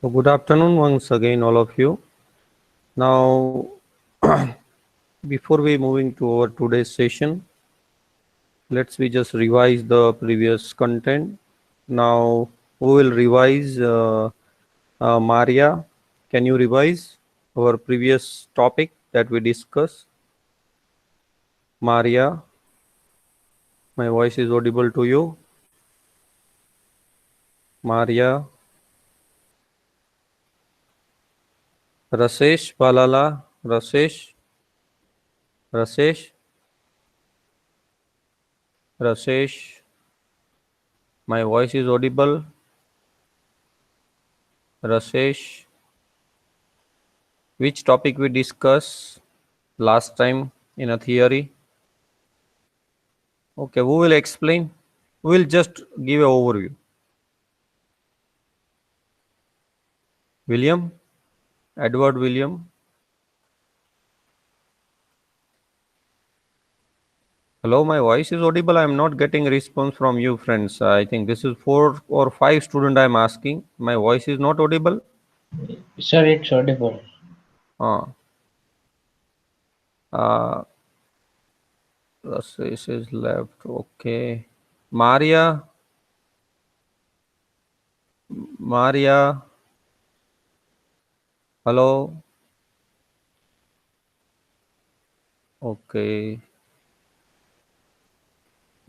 So good afternoon once again, all of you. Now, before we moving to our today's session, let's we just revise the previous content. Now, who will revise? Maria, can you revise our previous topic that we discussed? Maria, my voice is audible to you. Maria, Rasesh, Palala, Rasesh, Rasesh, Rasesh, my voice is audible. Rasesh, which topic we discussed last time in a theory? Okay, who will explain? We will just give an overview. William, Edward William. Hello, my voice is audible. I am not getting response from you, friends. I think this is 4 or 5 student I am asking. My voice is not audible. Sir, it's audible. This is left. Okay. Maria. Maria. Hello. Okay.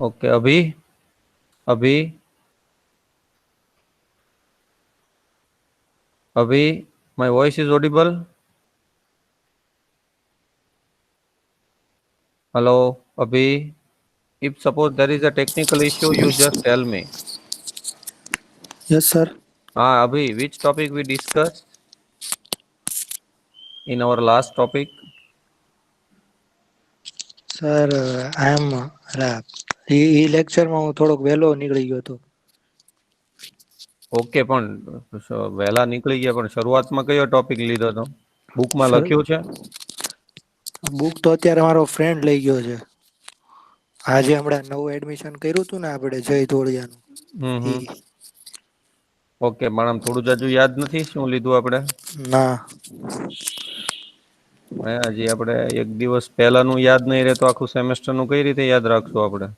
Okay. Abhi. Abhi. Abhi. My voice is audible. Hello. Abhi. If suppose there is a technical issue, you just tell me. Yes, sir. Abhi, which topic we discussed in our last topic? Sir I am a લેક્ચરમાં હું થોડોક વહેલો નીકળી ગયો હતો. Okay, પણ વહેલા નીકળી ગયા, પણ શરૂઆતમાં કયો ટોપિક લીધો હતો? બુકમાં લખ્યું છે? બુક તો અત્યારે મારો ફ્રેન્ડ લઈ ગયો છે. આજે હમણાં નવું એડમિશન કર્યું હતું ને આપણે જય ધોળિયાનું. ઓકે, પણ આમ થોડું જાજુ યાદ નથી શું લીધું આપણે? ના, હજી આપણે એક દિવસ પહેલાનું યાદ નહીં રહે તો આખું સેમેસ્ટરનું કઈ રીતે યાદ રાખશું આપણે?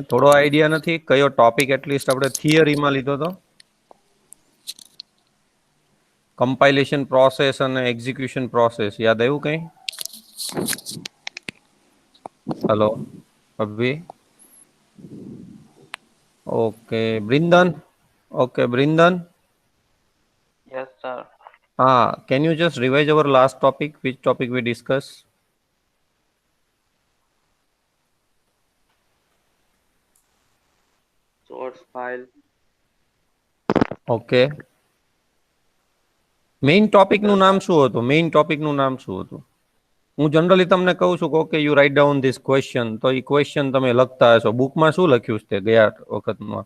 થોડો આઈડિયા નથી કયો ટોપિક એટલીસ્ટ આપણે થિયરીમાં લીધો હતો? કમ્પાઇલેશન પ્રોસેસ અને એક્ઝિક્યુશન પ્રોસેસ યાદ આવ્યું કઈ? Hello Abhi? Okay, Brindan. Okay, Brindan. Yes, sir. Can you just revise our last topic? Which topic we discussed? Source file. Okay. Main ટોપિકનું નામ શું હતું? મેઇન ટોપિકનું નામ શું હતું? હું જનરલી તમને કહું છું કે okay you write down this question, તો એ ક્વેશ્ચન તમે લખતા હશો. બુકમાં શું લખ્યું છે ગયા વખતમાં?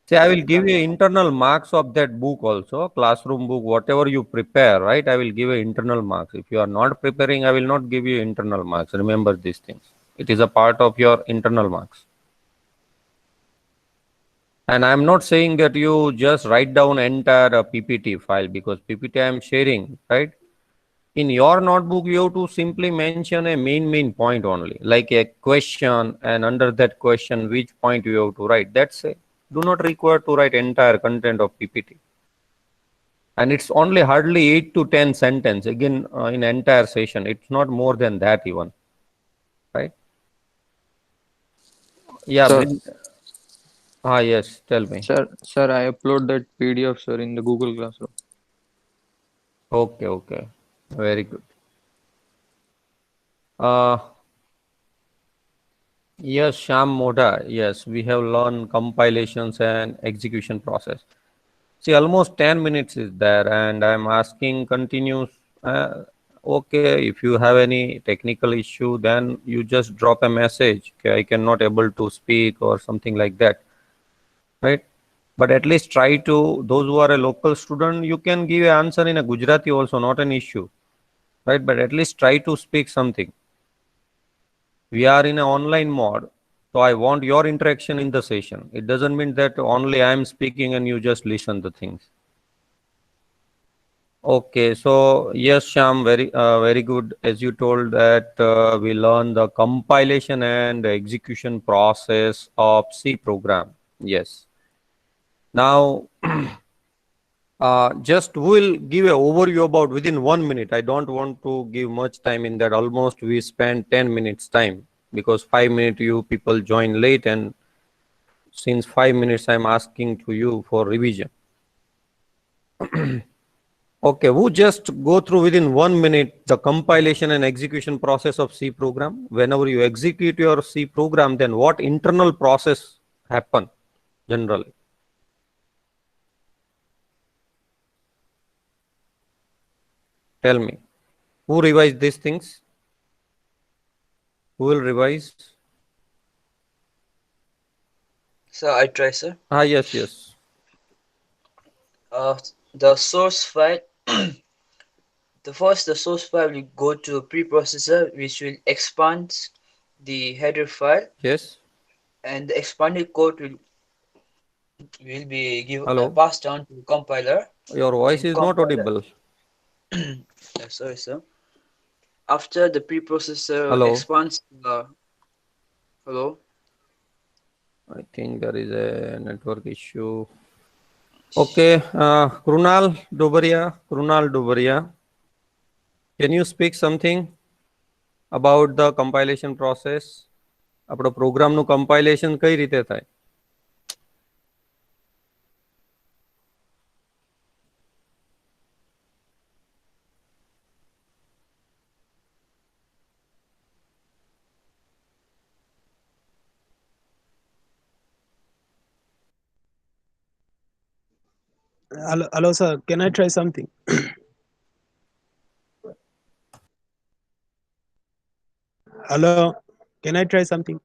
See, I will give you internal marks of that book also, classroom book, whatever you prepare, right? I will give you internal marks. If you are not preparing, I will not give you internal marks. Remember these things. It is a part of your internal marks. And I am not saying that you just write down entire PPT file, because PPT I am sharing, right? In your notebook, you have to simply mention a main point only, like a question, and under that question, which point you have to write. That's it. Do not require to write entire content of PPT. And it's only hardly 8 to 10 sentences, again, in entire session. It's not more than that even, right? Yeah. Yes, tell me. Sir, I upload that PDF, sir, in the Google Classroom. Okay. Very good. Yes, Sham Moda. Yes, we have learned compilations and execution process. See, almost 10 minutes is there, and I'm asking continuous. Okay, if you have any technical issue, then you just drop a message. Okay, I cannot able to speak or something like that, right? But at least try to, those who are a local student, you can give an answer in a Gujarati also, not an issue, right? But at least try to speak something. We are in an online mode, So I want your interaction in the session. It doesn't mean that only I am speaking and you just listen the things. Okay, so yes, Sham, very good. As you told that we learn the compilation and the execution process of C program. Yes. Now, just we'll give an overview about within 1 minute. I don't want to give much time in that. Almost we spend 10 minutes time because 5 minutes you people join late, and since 5 minutes I'm asking to you for revision. Okay, we'll just go through within 1 minute the compilation and execution process of C program. Whenever you execute your C program, then what internal process happen generally? Tell me. Who revised these things? Who will revise? So I try, sir. Yes, yes. The source file. The source file will go to preprocessor, which will expand the header file, Yes. and the expanded code will be Hello. passed down to compiler, Your voice and is not compiler. audible. Sorry, sir. After the preprocessor Hello. expands, hello. I think there is a network issue. Okay, Krunal Dobariya, can you speak something about the compilation process? આપણો પ્રોગ્રામનું compilation કઈ રીતે થાય? Hello, sir. Can I try something? Hello, can I try something?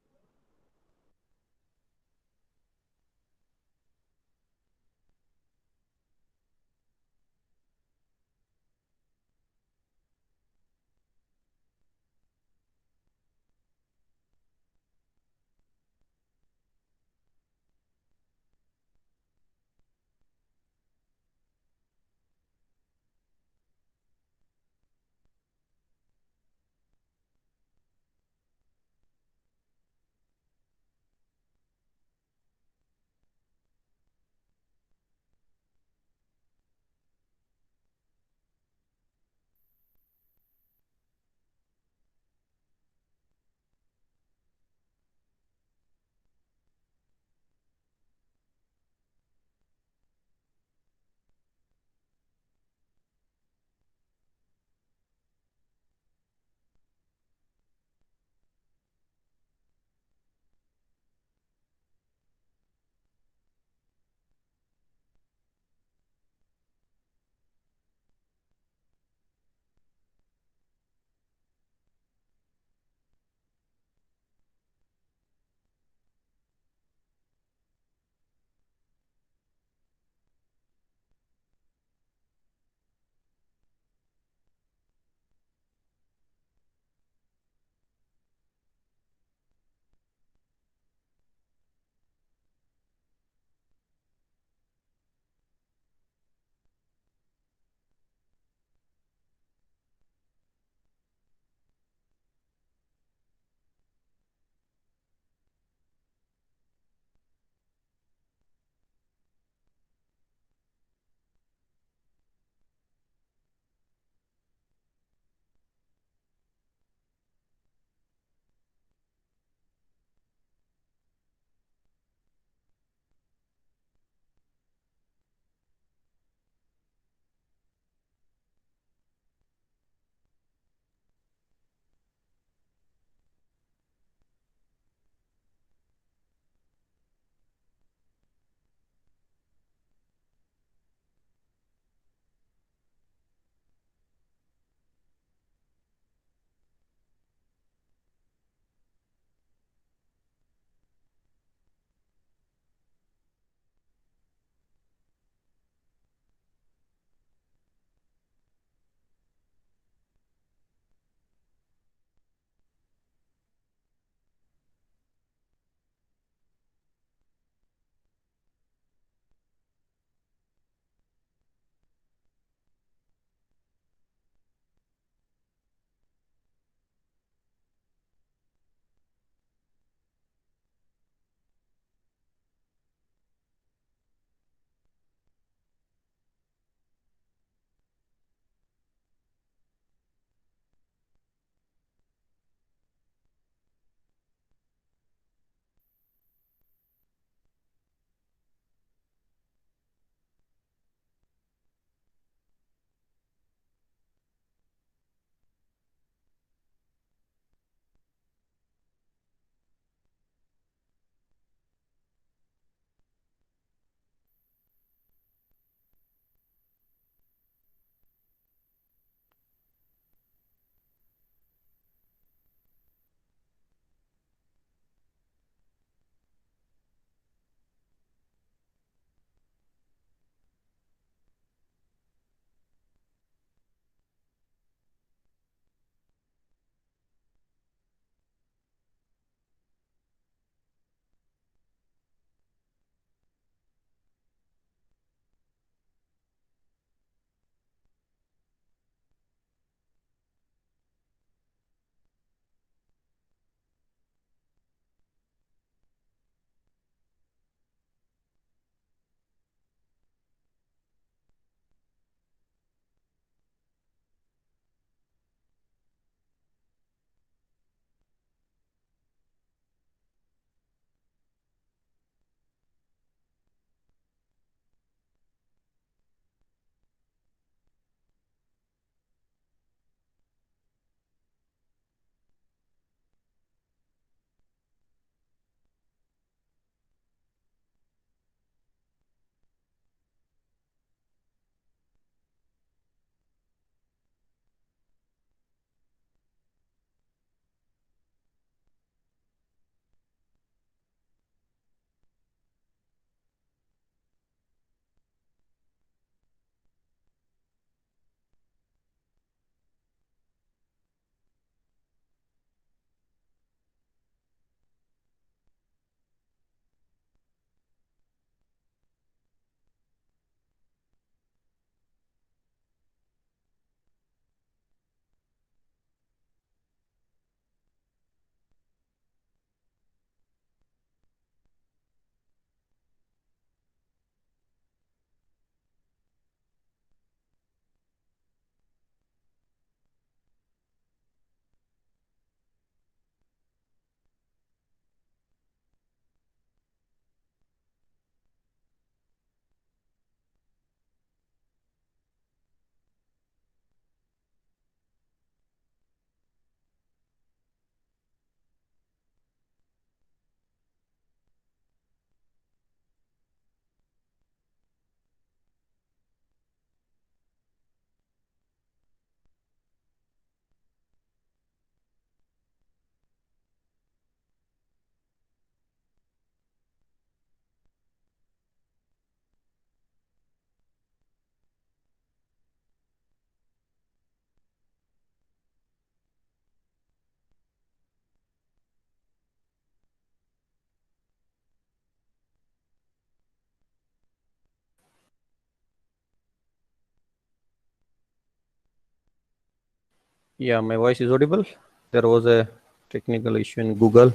Yeah, my voice is audible. There was a technical issue in Google.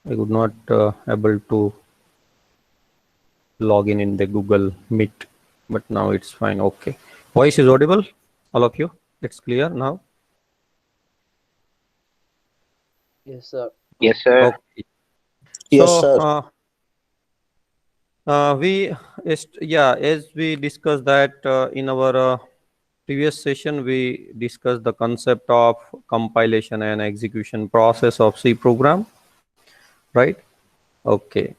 I could not able to log in the Google Meet, but now it's fine. Okay, voice is audible, all of you. It's clear now. Yes, sir. Yes, sir. Okay. Yes, So sir. as we discussed that in our previous session, we discussed the concept of compilation and execution process of C program, right? Okay,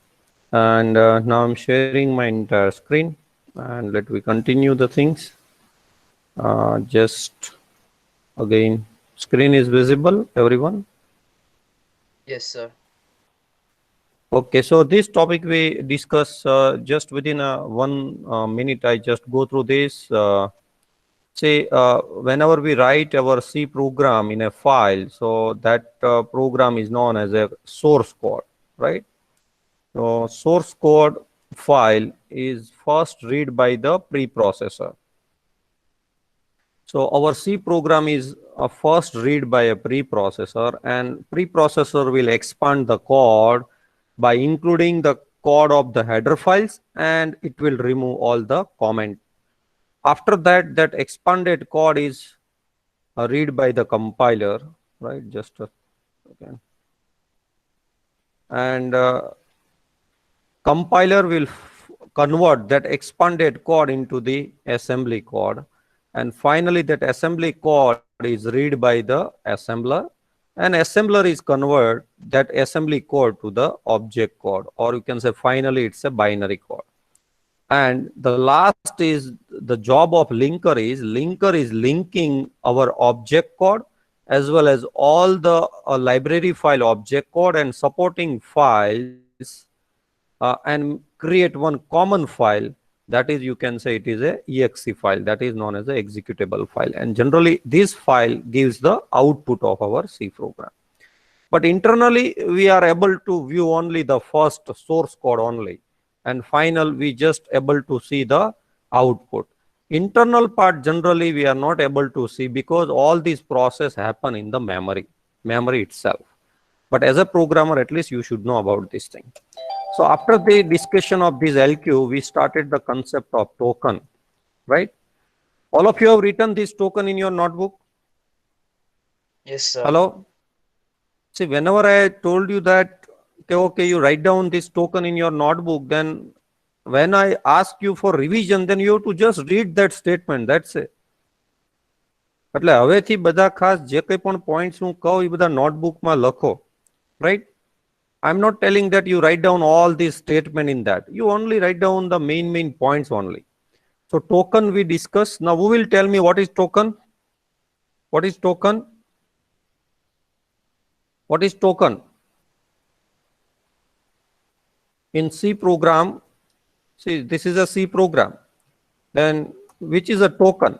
and now I'm sharing my entire screen, and let me continue the things. Just again, screen is visible, everyone. Yes, sir. Okay, so this topic we discuss just within 1 minute. I just go through this. Say, whenever we write our C program in a file, so that program is known as a source code, right? So source code file is first read by the preprocessor. So our C program is first read by a preprocessor, and preprocessor will expand the code by including the code of the header files, and it will remove all the comment. After that, that expanded code is read by the compiler, right? Just a second. And compiler will convert that expanded code into the assembly code. And finally, that assembly code is read by the assembler, and assembler is convert that assembly code to the object code, or you can say finally it's a binary code. And the last is the job of linker is linking our object code as well as all the library file object code and supporting files and create one common file. That is, you can say it is a exe file, that is known as a executable file. And generally this file gives the output of our C program. But internally we are able to view only the first source code only, and final we just able to see the output. Internal part generally we are not able to see because all these process happen in the memory itself. But as a programmer, at least you should know about this thing. So after the discussion of this LQ, we started the concept of token, right? All of you have written this token in your notebook? Yes, sir. Hello? See, whenever I told you that, okay, you write down this token in your notebook, then when I ask you for revision, then you have to just read that statement. That's it. એટલે હવેથી બધા ખાસ જે કંઈ પણ points હું કહું એ બધા નોટબુકમાં લખો, right? I'm not telling that you write down all these statement in that. You only write down the main points only. So token we discuss. Now who will tell me what is token? What is token? What is token? In C program, see, this is a C program. Then which is a token?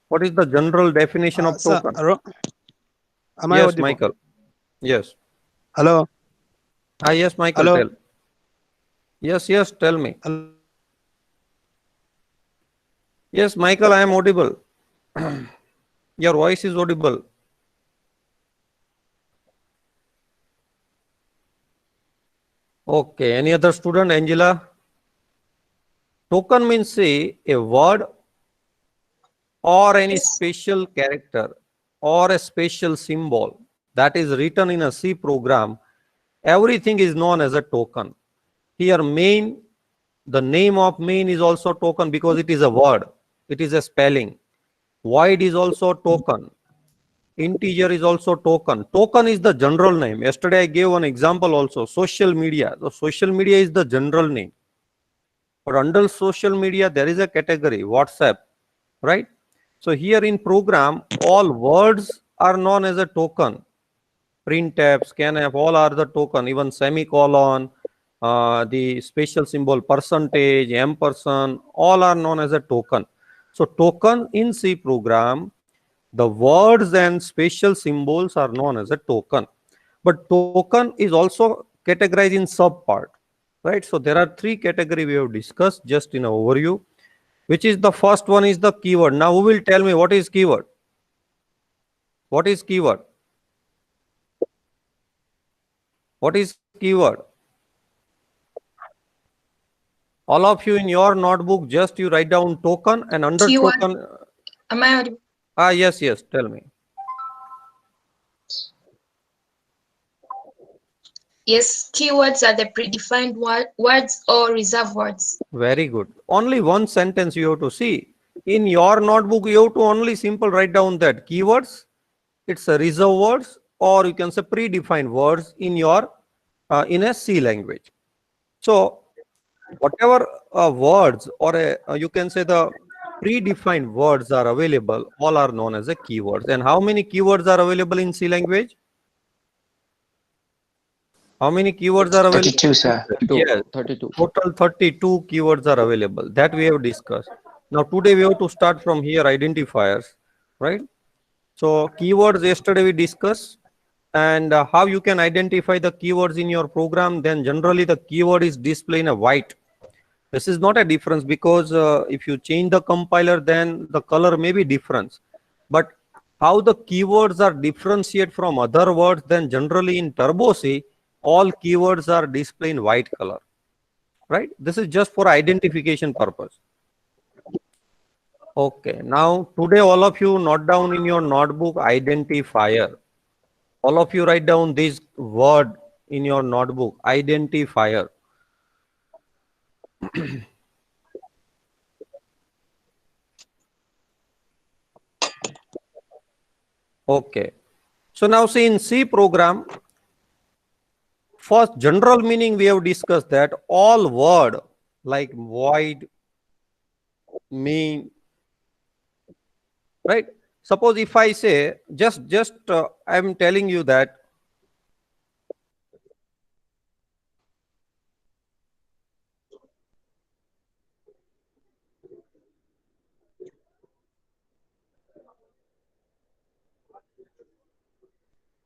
What is the general definition of Sir, token? am I Yes, audible? Michael. Yes. Hello. Yes, Michael, Hello. tell. Yes, tell me. Hello. Yes, Michael, I am audible. Your voice is audible. Okay, any other student, Angela? Token means, say, a word or any special character or a special symbol that is written in a C program. Everything is known as a token. Here main, the name of main is also token because it is a word. It is a spelling. Void is also token. Integer is also token. Token is the general name. Yesterday I gave one example also. Social media. So social media is the general name. But under social media there is a category, WhatsApp, right? So here in program, all words are known as a token. Printf, scanf, all are the token. Even semicolon, the special symbol, percentage, ampersand, all are known as a token. So token in C program, the words and special symbols are known as a token. But token is also categorized in subpart, right? So there are three categories we have discussed just in an overview, which is the first one is the keyword. Now who will tell me what is keyword? What is keyword? What is keyword? All of you in your notebook, just you write down token and under Keyword. token. Am I audible? Yes, tell me. Yes, keywords are the predefined words or reserved words. Very good. Only one sentence you have to see. In your notebook, you have to only simple write down that keywords, it's a reserved words, or you can say predefined words in your in a C language. So whatever words or you can say the predefined words are available, all are known as a keywords. And how many keywords are available in C language? How many keywords are available? 32, sir. 32. Yes, 32. total 32 keywords are available. That we have discussed. Now today we have to start from here, identifiers, right? So keywords yesterday we discussed, and how you can identify the keywords in your program. Then generally the keyword is displayed in a white. This is not a difference because if you change the compiler, then the color may be different. But how the keywords are differentiated from other words, then generally in Turbo C, all keywords are displayed in white color, right? This is just for identification purpose. Okay, now today all of you note down in your notebook identifier. All of you write down this word in your notebook, identifier. Okay, so now see in C program, first general meaning we have discussed that all word like void, mean, right? Suppose if I say just I'm telling you that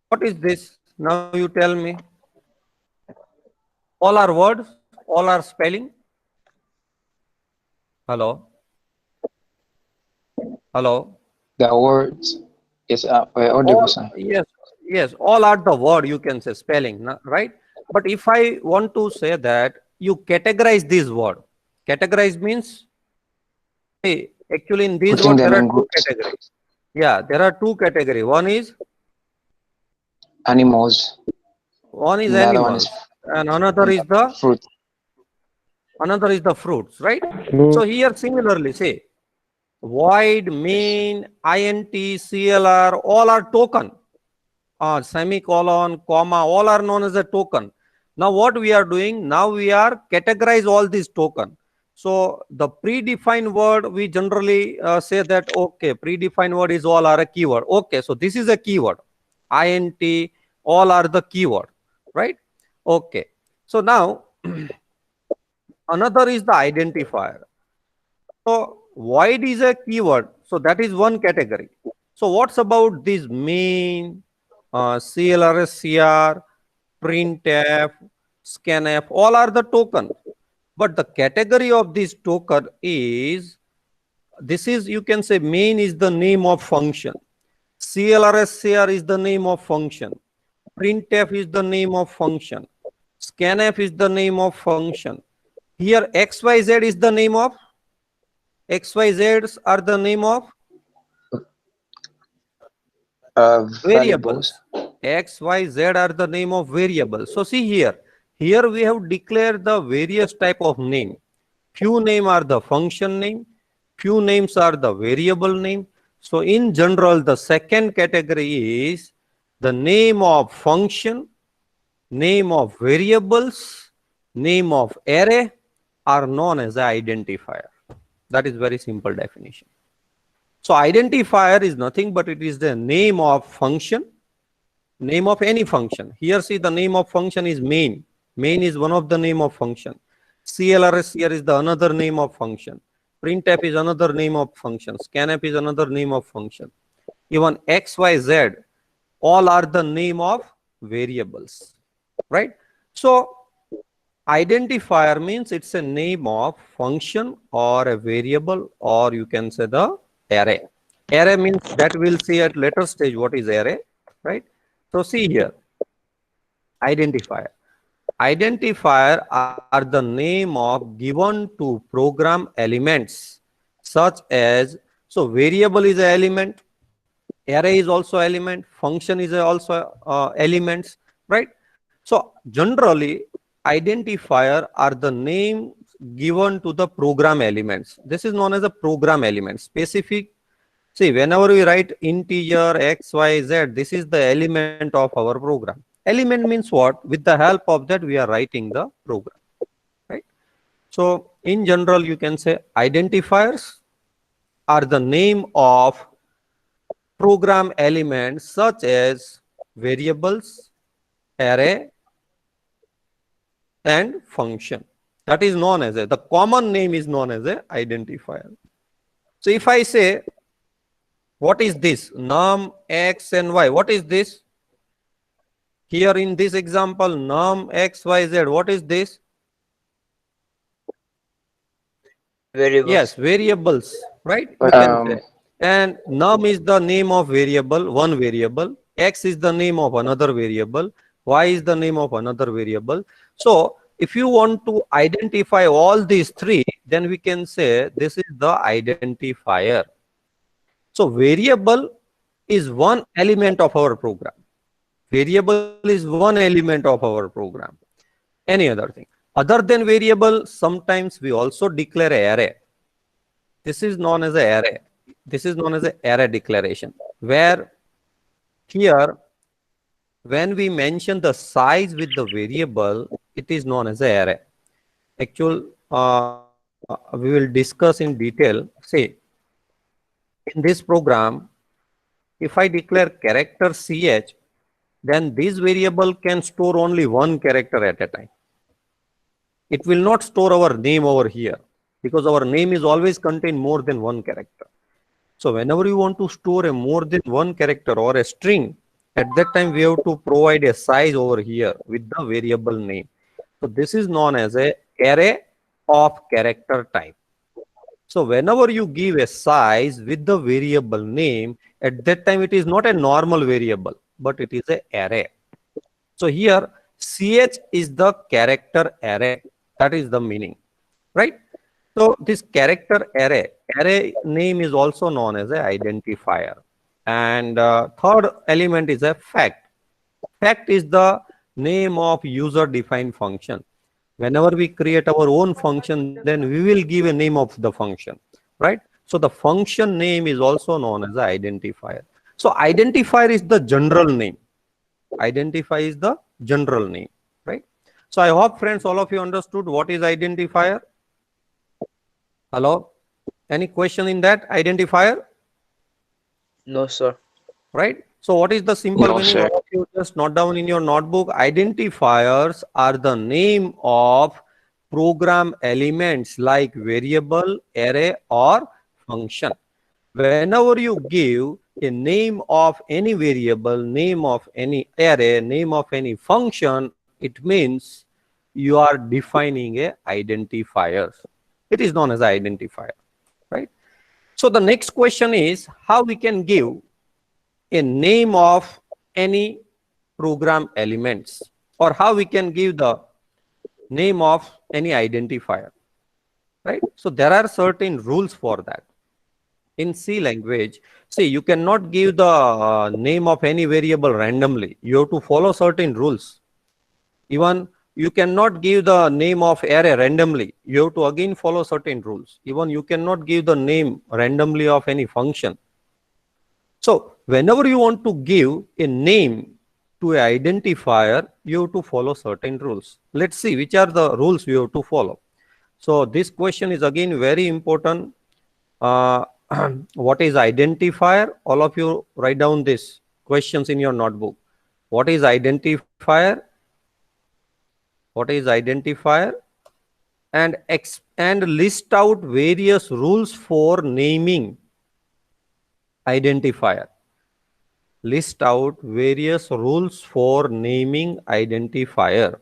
what is this? Now you tell me. All are words, all are spelling. Hello. Hello. The words is audible, All, sir. yes, all are the word you can say spelling, right? But if I want to say that you categorize this word, categorize means, hey, actually in this Putting word them there are in two groups. categories. Yeah, there are two categories. One is Animals. The other one is animals, and another is the fruit. fruits, right? So here similarly say void, main, int, clr, all are token. Semicolon, comma, all are known as a token. Now what we are doing, now we are categorize all these token. So the predefined word, we generally say that, okay, predefined word is all are a keyword. Okay, so this is a keyword. Int, all are the keyword, right? Okay. So now another is the identifier. So void is a keyword. So that is one category. So what's about this main, CLRSCR, printf, scanf, all are the token. But the category of this token is, this is, you can say main is the name of function. CLRSCR is the name of function. Printf is the name of function. Scanf is the name of function. Here XYZ is the name of, XYZs are the name of variables. X, Y, Z are the name of variables. So see here, here we have declared the various type of name. Few name are the function name, few names are the variable name. So in general, the second category is the name of function, name of variables, name of array are known as the identifier. That is very simple definition. So identifier is nothing but it is the name of function, name of any function. Here see the name of function is main. Main is one of the name of function. CLRS here is the another name of function. Printf is another name of function. Scanf is another name of function. Even X, Y, Z, all are the name of variables, right? So identifier means it's a name of function or a variable, or you can say the array. Array means that we'll see at later stage what is array, right? So see here, identifier. Identifier are the name of given to program elements such as, so variable is an element, array is also element, function is also elements, right? So generally identifier are the names given to the program elements. This is known as a program element. Specific, see, whenever we write integer x, y, z, this is the element of our program. Element means what? With the help of that we are writing the program, right? So in general you can say identifiers are the name of program elements such as variables, array, and function. That is known as the common name is known as a identifier. So if I say, what is this? Num, x, and y. What is this? Here in this example, num, x, y, z. What is this? Variables. Yes, variables, right? You can say. And num is the name of variable, one variable. X is the name of another variable. Y is the name of another variable. So if you want to identify all these three, then we can say this is the identifier. So variable is one element of our program. Variable is one element of our program. Any other thing. Other than variable, sometimes we also declare an array. This is known as an array. This is known as an array declaration, where here, when we mention the size with the variable, it is known as an array. Actual, we will discuss in detail. Say, in this program, if I declare character ch, then this variable can store only one character at a time. It will not store our name over here because our name is always contain more than one character. So whenever you want to store a more than one character or a string, at that time we have to provide a size over here with the variable name. So this is known as a array of character type. So whenever you give a size with the variable name, at that time it is not a normal variable, but it is an array. So here ch is the character array. That is the meaning, right? So this character array name is also known as an identifier. And third element is a fact. Fact is the name of user defined function. Whenever we create our own function, then we will give a name of the function, right? So the function name is also known as the identifier. So identifier is the general name. Identify is the general name, right? So I hope, friends, all of you understood what is identifier. Hello? Any question in that identifier? No, sir. Right? So what is the simple No, meaning? sir. All of you just note down in your notebook. Identifiers are the name of program elements like variable, array, or function. Whenever you give a name of any variable, name of any array, name of any function, it means you are defining a identifier. It is known as identifier, right? So the next question is how we can give a name of any program elements, or how we can give the name of any identifier, right? So there are certain rules for that. In C language, see, you cannot give the name of any variable randomly. You have to follow certain rules. Even you cannot give the name of array randomly. You have to again follow certain rules. Even you cannot give the name randomly of any function. So whenever you want to give a name to an identifier, you have to follow certain rules. Let's see which are the rules you have to follow. So this question is again very important. What is identifier? All of you write down these questions in your notebook. What is identifier? What is identifier? And list out various rules for naming identifier. List out various rules for naming identifier.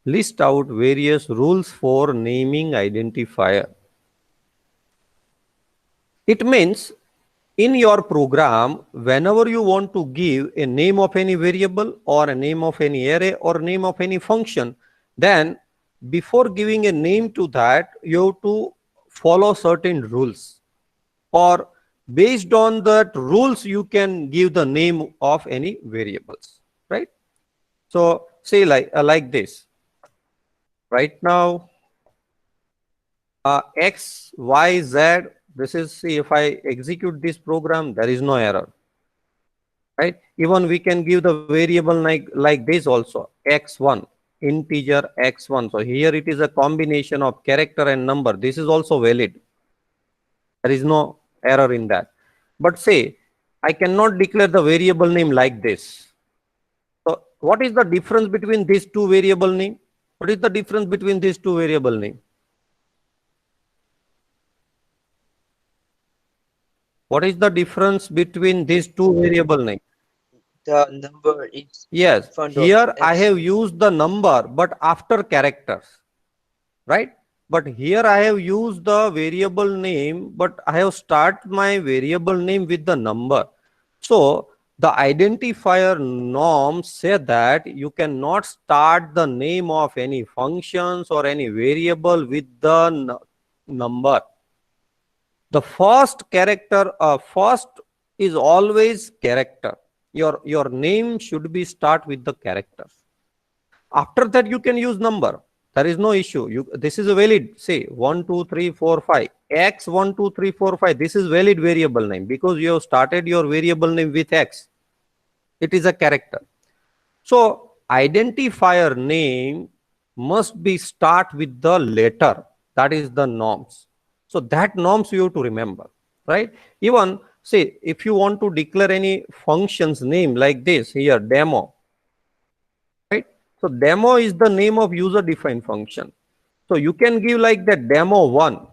List out various rules for naming identifier. It means in your program, whenever you want to give a name of any variable or a name of any array or name of any function, then before giving a name to that, you have to follow certain rules, or based on that rules, you can give the name of any variables, right? So say like this. Right now, X, Y, Z, this is, see, if I execute this program, there is no error. Right? Even we can give the variable like this also, x1, integer x1. So here it is a combination of character and number. This is also valid. There is no error in that. But say, I cannot declare the variable name like this. So what is the difference between these two variable name? What is the difference between these two variable name? What is the difference between these two variable name? The number is Yes, in front here of I X. have used the number, but after characters, right? But here I have used the variable name, but I have start my variable name with the number. So the identifier norms say that you cannot start the name of any functions or any variable with the number. The first character, first is always character. Your name should be start with the characters. After that, you can use number. There is no issue. This is a valid, say 1, 2, 3, 4, 5. X 1, 2, 3, 4, 5. This is valid variable name because you have started your variable name with X. It is a character. So identifier name must be start with the letter. That is the norms. So that norms you have to remember, right? Even say if you want to declare any functions name like this here, demo, right? So demo is the name of user defined function. So you can give like that demo 1,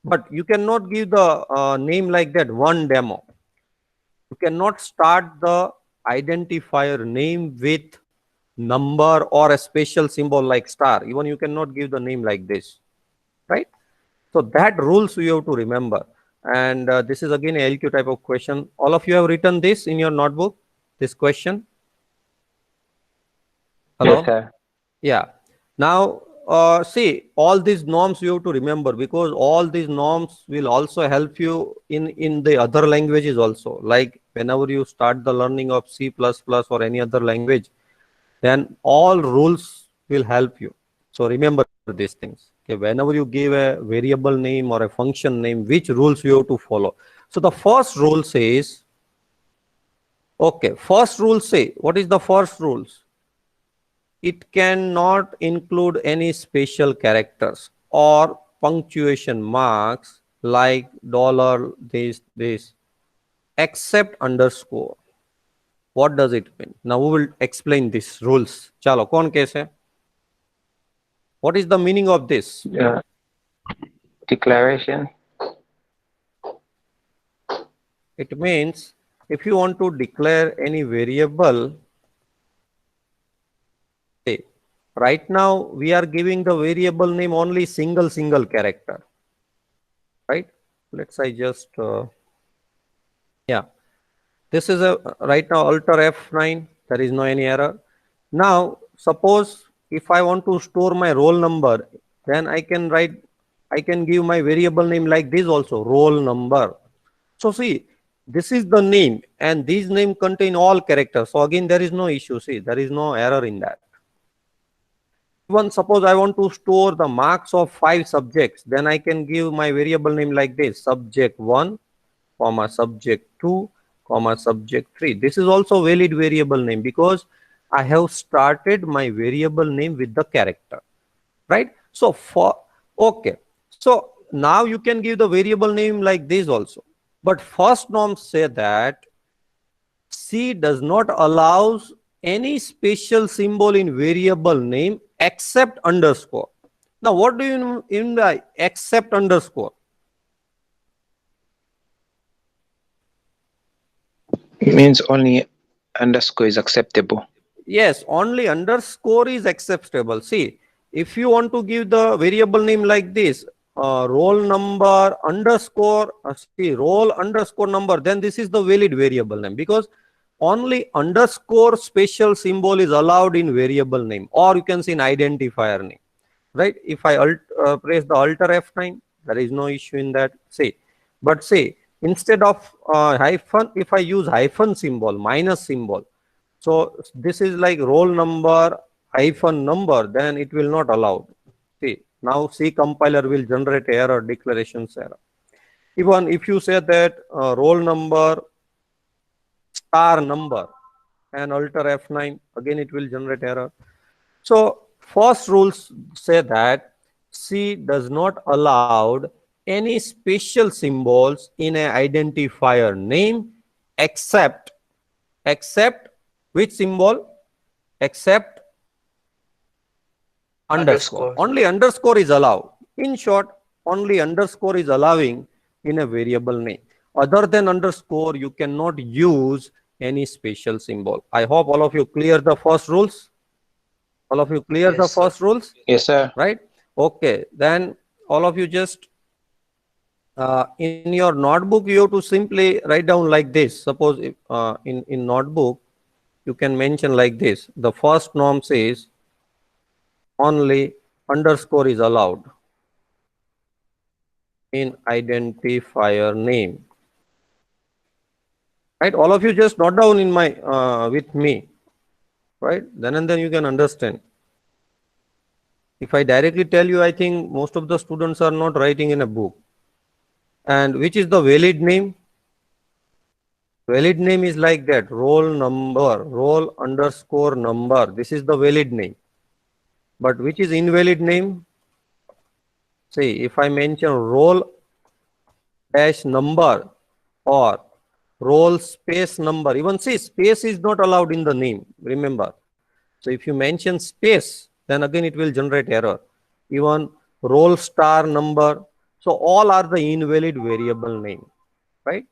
but you cannot give the name like that one demo. You cannot start the identifier name with number or a special symbol like star. Even you cannot give the name like this, right? So that rules you have to remember. And this is again a LQ type of question. All of you have written this in your notebook, this question? Hello? Yes, sir. Yeah. Now, see, all these norms you have to remember because all these norms will also help you in the other languages also. Like whenever you start the learning of C++ or any other language, then all rules will help you. So remember these things. Okay, whenever you give a variable name or a function name, which rules you have to follow. So the first rule says, okay, first rule say, what is the first rules? It cannot include any special characters or punctuation marks like dollar, this, except underscore. What does it mean? Now we will explain these rules. Chalo, kaun kaise? What is the meaning of this? Yeah. Declaration. It means if you want to declare any variable, say, right now we are giving the variable name only single character, right? Let's say just, yeah. This is a right now alter F9. There is no any error. Now, suppose if I want to store my roll number, then I can give my variable name like this also, roll number. So see, this is the name and these name contain all characters. So again, there is no issue. See, there is no error in that. Even suppose I want to store the marks of 5 subjects, then I can give my variable name like this, subject 1, comma subject 2, comma subject 3. This is also valid variable name because I have started my variable name with the character, right? So okay. So now you can give the variable name like this also. But first norms say that C does not allows any special symbol in variable name except underscore. Now what do you mean by except underscore? It means only underscore is acceptable. Yes, only underscore is acceptable. See, if you want to give the variable name like this, roll number underscore, see roll underscore number, then this is the valid variable name, because only underscore special symbol is allowed in variable name, or you can say in identifier name, right? If I press the Alt F9, there is no issue in that. Say, but say instead of hyphen, if I use hyphen symbol, minus symbol, so this is like roll number hyphen number, then it will not allow. See, now C compiler will generate error, declarations error. Even if you say that roll number star number and Alt F9, again it will generate error. So first rules say that C does not allow any special symbols in an identifier name except which symbol? Except underscore. Only underscore is allowed. In short, only underscore is allowing in a variable name. Other than underscore, you cannot use any special symbol. I hope all of you clear the first rules. All of you clear the first rules? Yes, sir. Right? Okay. Then all of you just in your notebook, you have to simply write down like this. Suppose if, in notebook, you can mention like this. The first norm says only underscore is allowed in identifier name. Right? All of you just note down in my with me. Right? Then and then you can understand. If I directly tell you, I think most of the students are not writing in a book. And which is the valid name? Valid name is like that, roll number, roll underscore number. This is the valid name. But which is invalid name? See, if I mention roll dash number or roll space number, even see space is not allowed in the name, remember. So if you mention space, then again it will generate error. Even roll star number. So all are the invalid variable name, right?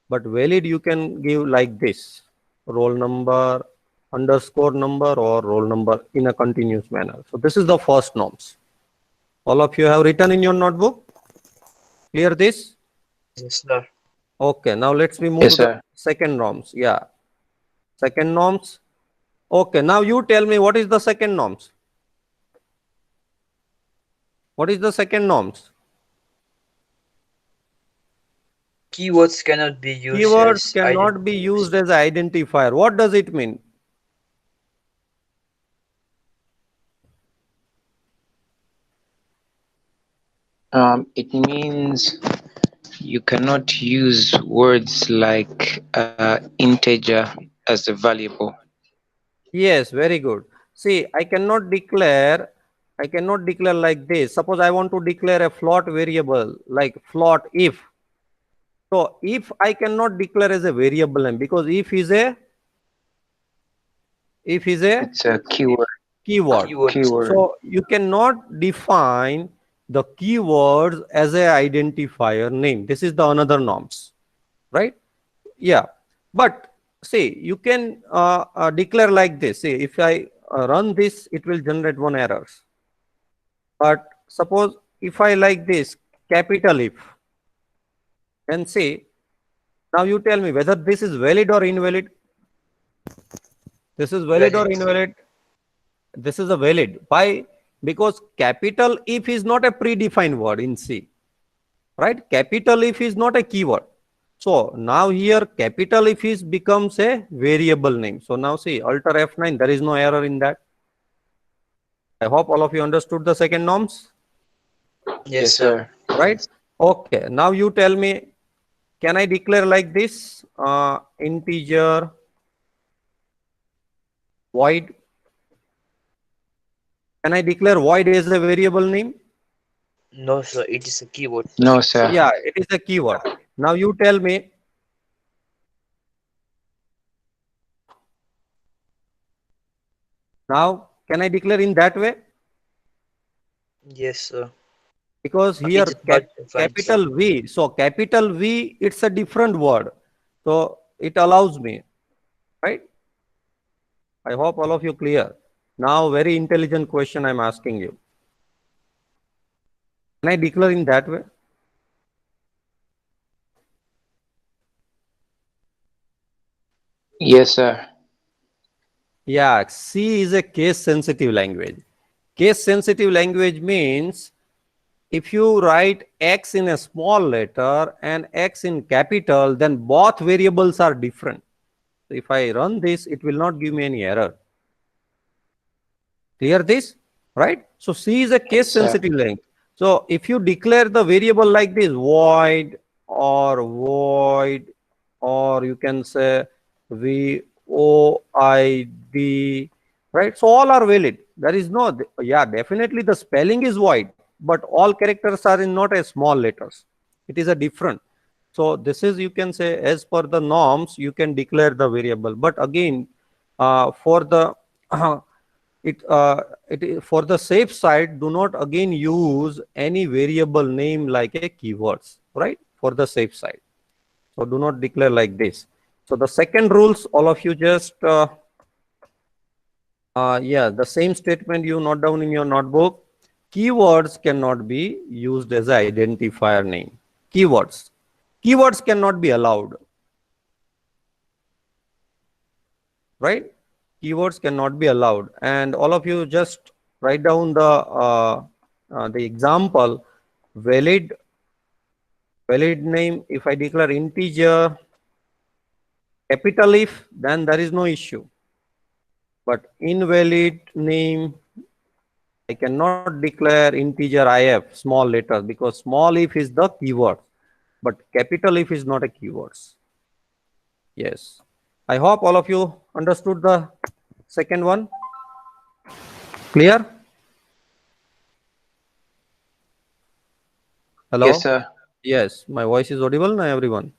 But valid you can give like this, roll number, underscore number, or roll number in a continuous manner. So this is the first norms. All of you have written in your notebook? Clear this? Yes, sir. Okay, now let's move Yes, to the sir. second norms. Yeah. Second norms. Okay, now you tell me what is the second norms? What is the second norms? Keywords cannot be used Keywords as cannot be used as identifier. What does it mean? It means you cannot use words like integer as a variable. Yes, very good. See, I cannot declare like this. Suppose I want to declare a float variable like float if. So if I cannot declare as a variable name, because if is a It's a keyword. keyword. Keyword. So you cannot define the keywords as a identifier name. This is the another norms, right? Yeah, but see, you can declare like this. See, if I run this, it will generate one errors. But suppose if I like this capital if, and say, now you tell me whether this is valid or invalid. This is valid or invalid? This is a valid. Why? Because capital if is not a predefined word in C, right? Capital if is not a keyword. So now here capital if is becomes a variable name. So now see Alt F9, there is no error in that. I hope all of you understood the second norms. Yes, sir. Right? Okay. Now you tell me, can I declare like this? Integer void. Can I declare void as a variable name? No, sir. It is a keyword. No, sir. Yeah, it is a keyword. Now you tell me. Now, can I declare in that way? Yes, sir. Because here It is not defined, sir. capital V. So capital V, it's a different word. So it allows me, right? I hope all of you clear. Now, very intelligent question I'm asking you. Can I declare in that way? Yes, sir. Yeah, C is a case sensitive language. Case sensitive language means if you write X in a small letter and X in capital, then both variables are different. So if I run this, it will not give me any error. Clear this? Right? So C is a case Yes, sir. sensitive language. So if you declare the variable like this, void, or you can say void, right? So all are valid. There is no, yeah, definitely the spelling is void, but all characters are in not a small letters. It is a different. So this is, you can say, as per the norms, you can declare the variable. But again, for the for the safe side, do not again use any variable name like a keywords, right? For the safe side. So do not declare like this. So the second rules, all of you just, yeah, the same statement you note down in your notebook. Keywords cannot be used as an identifier name. Keywords. Keywords cannot be allowed, right? Keywords cannot be allowed. And all of you just write down the example. Valid name, if I declare integer capital if, then there is no issue. But invalid name, I cannot declare integer if, small letters, because small if is the keyword, but capital if is not a keywords. Yes. I hope all of you understood the second one. Clear? Hello? Yes, sir. Yes, my voice is audible now, everyone.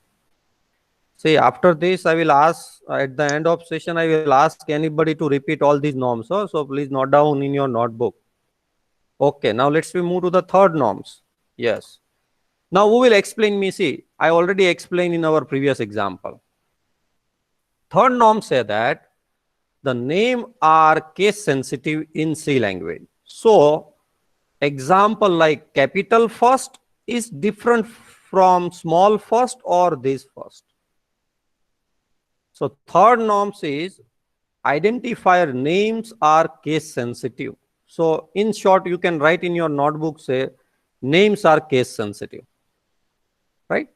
See, after this, I will ask, at the end of session, I will ask anybody to repeat all these norms. So please note down in your notebook. Okay, now let's move to the third norms. Yes. Now who will explain me? See, I already explained in our previous example. Third norm say that the name are case sensitive in C language. So example like capital first is different from small first or this first. So third norm says identifier names are case sensitive. So in short, you can write in your notebook, say names are case sensitive, right?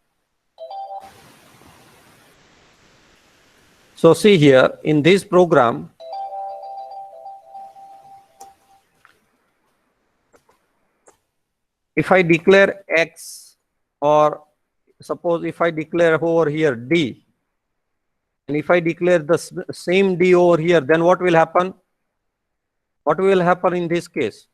So see here in this program, if I declare X, or suppose if I declare over here D, and if I declare the same D over here, then what will happen? What will happen in this case?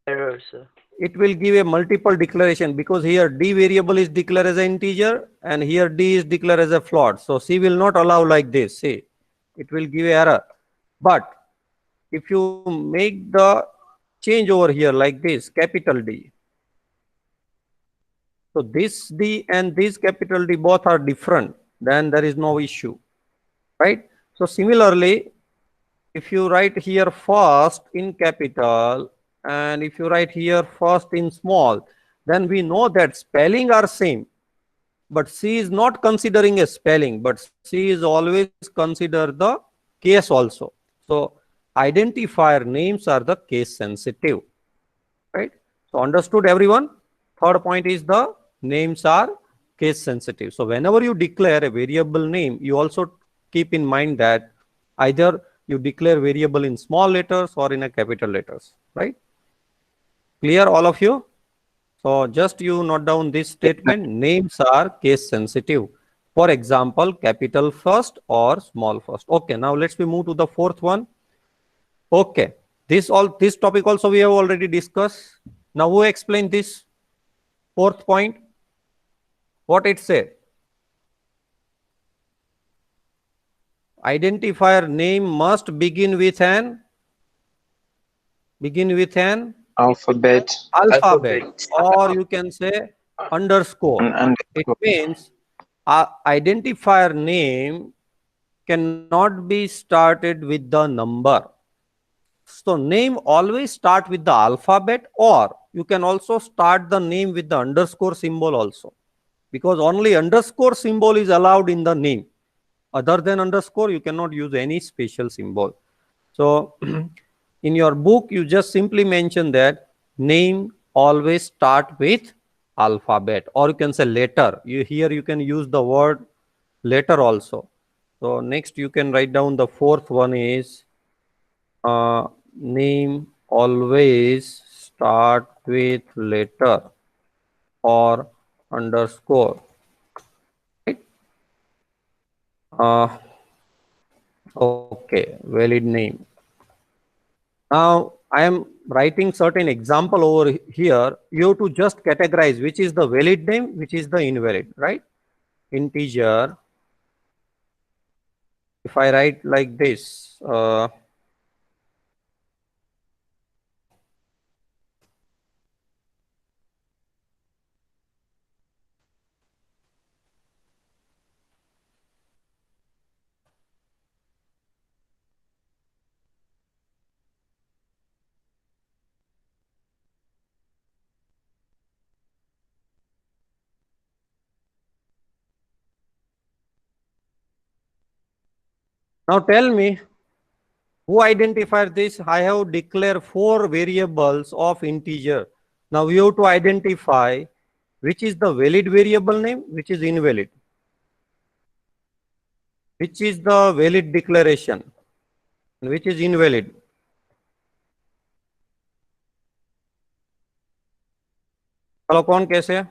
Error, sir. It will give a multiple declaration, because here D variable is declared as an integer and here D is declared as a float. So C will not allow like this. See, it will give error. But if you make the change over here like this, capital D. So this D and this capital D both are different, then there is no issue, right? So similarly, if you write here first in capital and if you write here first in small, then we know that spelling are same. But C is not considering a spelling, but C is always consider the case also. So identifier names are the case sensitive, right? So understood everyone? Third point is the names are case sensitive. So whenever you declare a variable name, you also keep in mind that either you declare variable in small letters or in a capital letters, right? Clear all of you? So just you note down this statement, names are case sensitive. For example, capital first or small first. Okay, now let's move to the fourth one. Okay, this topic also we have already discussed. Now who explained this fourth point? What it said? Identifier name must begin with an Alphabet alphabet, or you can say underscore. and It means identifier name cannot be started with the number. So name always start with the alphabet, or you can also start the name with the underscore symbol also, because only underscore symbol is allowed in the name. Other than underscore, you cannot use any special symbol. So in your book, you just simply mention that name always start with alphabet, or you can say letter. Here you can use the word letter also. So next you can write down the fourth one is name always start with letter or underscore. Right? Okay, valid name. Now I am writing certain example over here. You have to just categorize which is the valid name, which is the invalid, right? Integer. If I write like this, now tell me, who identified this? I have declared 4 variables of integer. Now we have to identify which is the valid variable name, which is invalid, which is the valid declaration, and which is invalid. चलो कौन कैसे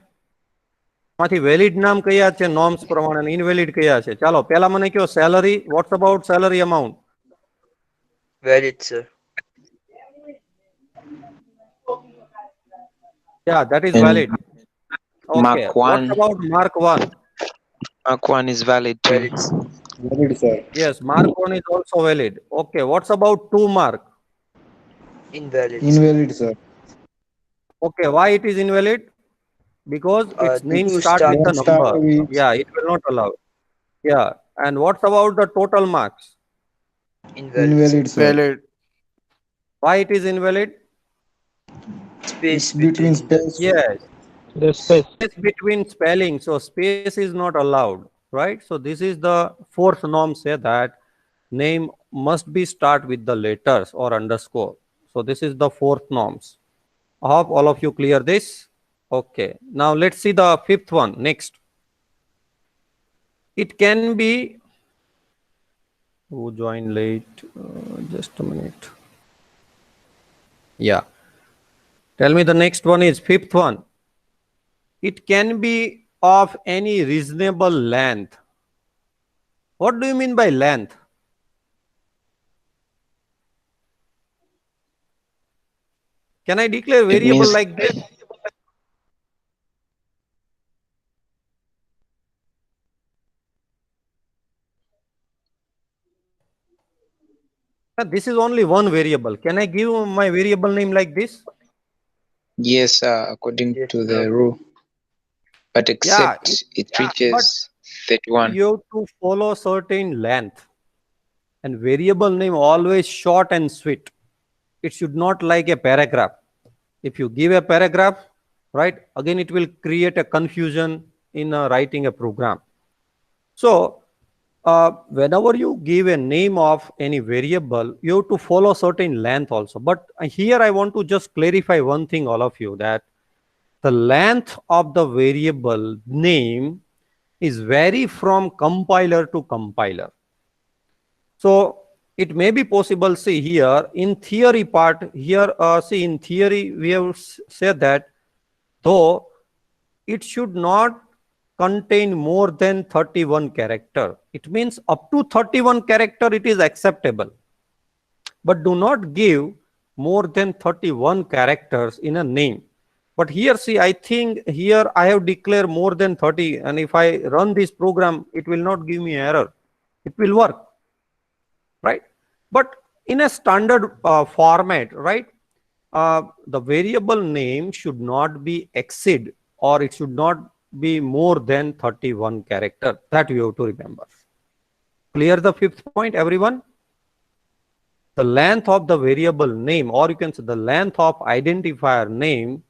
માંથી valid નામ કયા છે norms પ્રમાણે અને invalid કયા છે? ચાલો પહેલા મને કયો salary, what's about salary amount? Valid, sir. Yeah, that is And valid. Okay, Mark what's 1. about Mark 1? Mark 1 is valid too. Valid, sir. Valid, sir. Yes, Mark 1 is also valid. Okay, what's about 2 Mark? Invalid, sir. Invalid, sir. Okay, why it is invalid? Because its The name two start with the Name start number. with Yeah, it will not allow. Yeah, and what's about the total marks? Invalid, sir. invalid, sir. Valid. Why it is invalid? Space It's between space. Yes, The space. space between spelling. So space is not allowed, right? So this is the fourth norm, say that name must be start with the letters or underscore. So this is the fourth norms. I hope all of you clear this. Okay, now let's see the fifth one next. It can be, who joined late? Just a minute. Yeah. Tell me the next one is fifth one. It can be of any reasonable length. What do you mean by length? Can I declare variable means- like this? This is only one variable. Can I give my variable name like this? Yes, according Yes, to sir. the rule. But except it but reaches 31. you have to follow certain length. And variable name always short and sweet. It should not like a paragraph. If you give a paragraph, right, again it will create a confusion in writing a program. So whenever you give a name of any variable, you have to follow certain length also. But here I want to just clarify one thing, all of you, that the length of the variable name is vary from compiler to compiler. So it may be possible, see here in theory part here, see in theory we have said that though it should not contain more than 31 character. It means up to 31 character it is acceptable. But do not give more than 31 characters in a name. But here, see, I think here I have declared more than 30, and if I run this program, it will not give me error. It will work, right? But in a standard format, right, the variable name should not be exceed, or it should not be more than 31 character. That you have to remember. Clear the fifth point, everyone? the length of the variable name, or you can say the length of identifier name,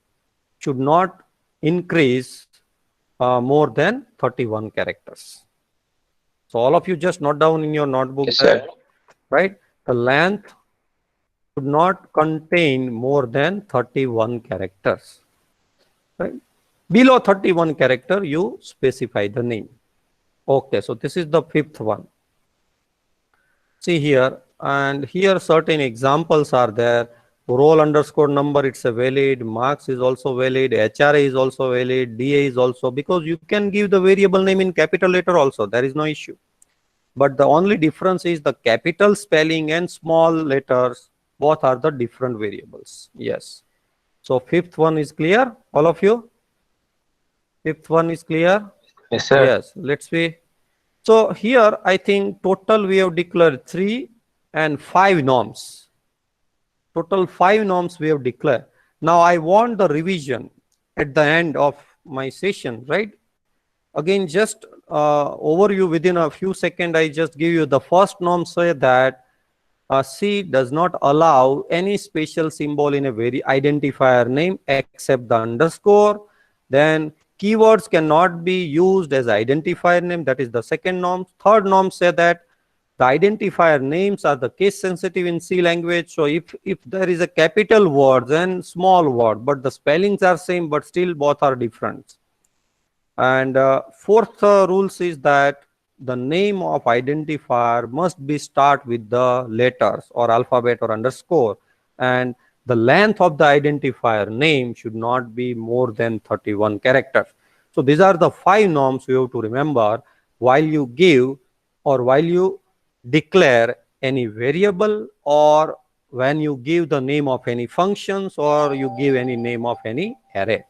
should not increase more than 31 characters. So all of you just note down in your notebook Yes, that, sir. right, the length should not contain more than 31 characters. Right? Below 31 character, you specify the name. Okay, so this is the fifth one. See here, and here certain examples are there. Roll underscore number, it's a valid. Marks is also valid. HRA is also valid. DA is also, because you can give the variable name in capital letter also. There is no issue. But the only difference is the capital spelling and small letters. Both are the different variables. Yes. So fifth one is clear, all of you? Fifth one is clear? Yes, sir. Yes. Let's see. So here, I think total we have declared 3 and 5 norms. Total 5 norms we have declared. Now I want the revision at the end of my session, right? Again, just overview within a few seconds, I just give you the first norm. Say that C does not allow any special symbol in a very identifier name except the underscore. Then keywords cannot be used as identifier name. That is the second norm. Third norm say that the identifier names are the case sensitive in C language. So if there is a capital word and small word, but the spellings are same, but still both are different. And fourth rules is that the name of identifier must be start with the letters or alphabet or underscore, and the length of the identifier name should not be more than 31 characters. So these are the 5 norms you have to remember while you give or while you declare any variable, or when you give the name of any functions, or you give any name of any array.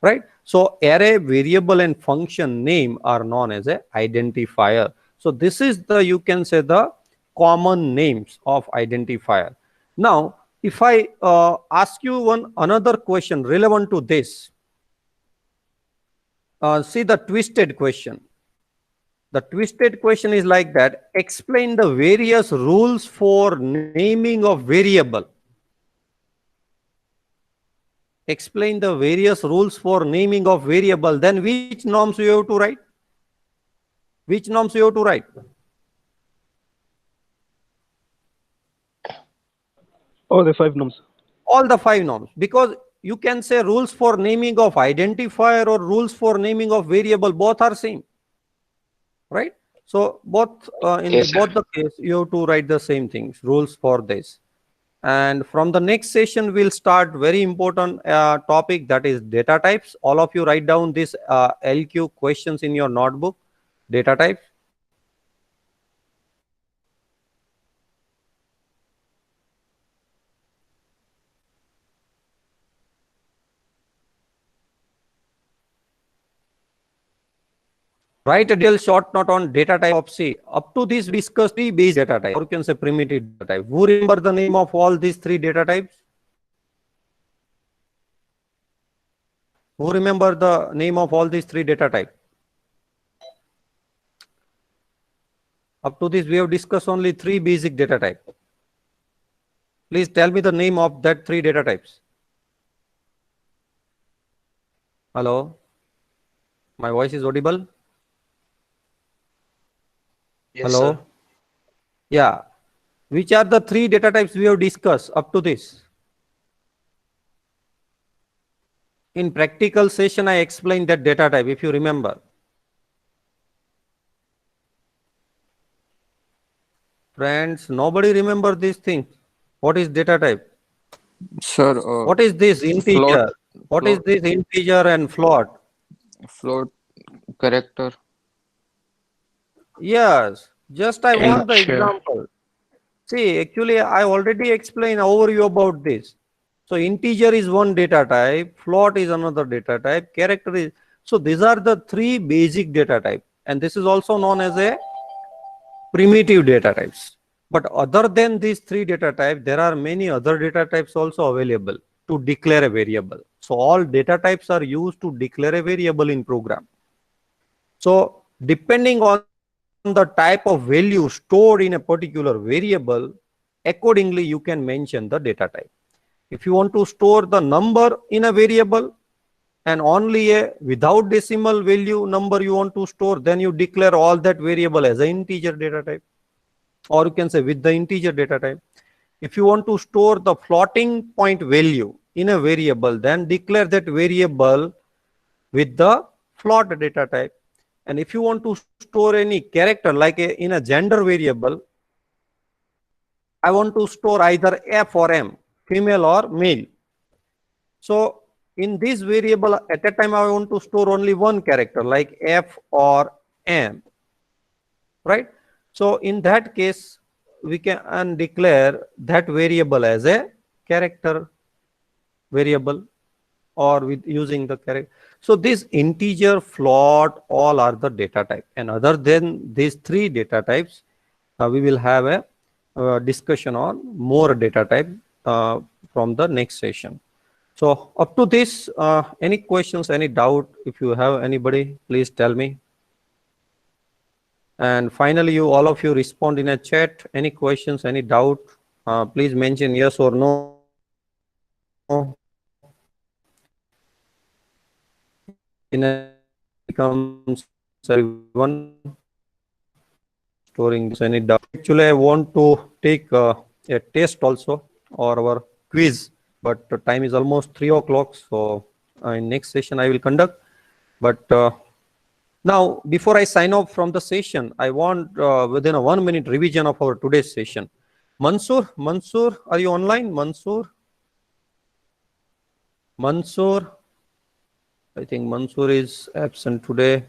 Right? So array, variable and function name are known as a identifier. So this is the, you can say, the common names of identifier. Now, if I ask you another question relevant to this, see the twisted question. The twisted question is like that: explain the various rules for naming of variable. Explain the various rules for naming of variable. Then which norms you have to write? Which norms you have to write? All the 5 norms. All the 5 norms. Because you can say rules for naming of identifier or rules for naming of variable, both are same. Right? So both in Yes, both the case, you have to write the same things, rules for this. And from the next session, we'll start very important topic, that is data types. All of you write down this LQ questions in your notebook. Data types. Write a detailed short note on data type of C. Up to this, we discussed 3 base data type, or you can say primitive data type. Who remember the name of all these 3 data types? Who remember the name of all these 3 data types? Up to this, we have discussed only 3 basic data types. Please tell me the name of that 3 data types. Hello? My voice is audible? Yes, Hello? sir. Yeah. Which are the 3 data types we have discussed up to this? In practical session, I explained that data type, if you remember. Friends, nobody remember these things. What is data type? Sir, What is this integer? What is this integer and float? float character. Yes, just I want the Sure. example. See, actually, I already explained overview about this. So integer is one data type, float is another data type, character is. So these are the 3 basic data type, and this is also known as a primitive data types. But other than these 3 data types, there are many other data types also available to declare a variable. So all data types are used to declare a variable in program. So depending on the type of value stored in a particular variable, accordingly you can mention the data type. If you want to store the number in a variable and only a without decimal value number you want to store, then you declare all that variable as an integer data type, or you can say with the integer data type. If you want to store the floating point value in a variable, then declare that variable with the float data type. And if you want to store any character like in a gender variable, I want to store either F or M, female or male. So in this variable at that time I want to store only one character like F or M, right? So in that case we can declare that variable as a character variable, or with using the character. So this integer, float, all are the data type, and other than these three data types we will have a discussion on more data type from the next session. So up to this, any questions, any doubt? If you have anybody, please tell me. And finally, you all of you respond in a chat. Any questions, any doubt? Please mention yes or no. In a becomes everyone storing this, any doubt. Actually, I want to take a test also, or our quiz, but the time is almost 3 o'clock. So in next session I will conduct. But now, before I sign off from the session, I want within a 1 minute revision of our today's session. Mansoor, are you online? Mansoor, I think Mansoor is absent today.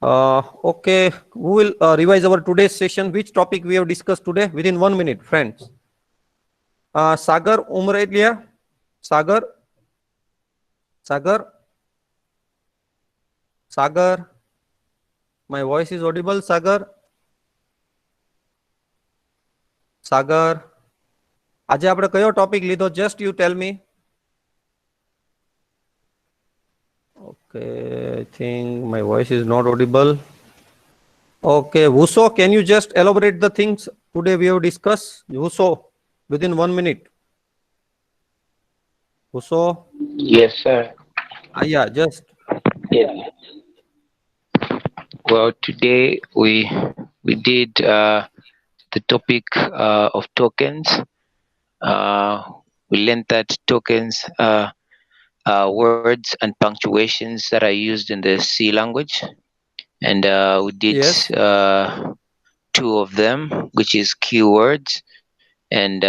Okay, who will revise our today's session? Which topic we have discussed today? Within 1 minute, friends. Sagar Umrelia, Sagar, my voice is audible, Sagar. આજે આપણે કયો topic લીધો? Just you tell me. Okay, I think my voice is not audible. Okay, Wuso, can you just elaborate the things today we have discussed? Wuso, within 1 minute. Wuso? Yes, sir. Yeah, just. Yes. Well, today we did the topic of tokens. We learned that tokens are words and punctuations that are used in the C language, and we did Yes. 2 of them, which is keywords and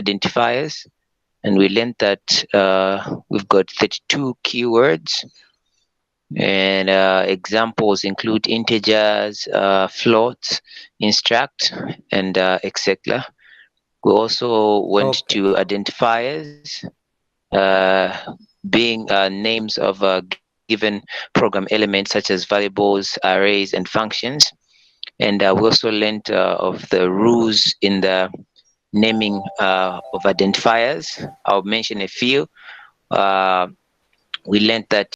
identifiers. And we learned that we've got 32 keywords, and examples include integers, floats, instruct, and etc. We also went to identifiers, being names of given program elements such as variables, arrays, and functions. And we also learned of the rules in the naming of identifiers. I'll mention a few. We learned that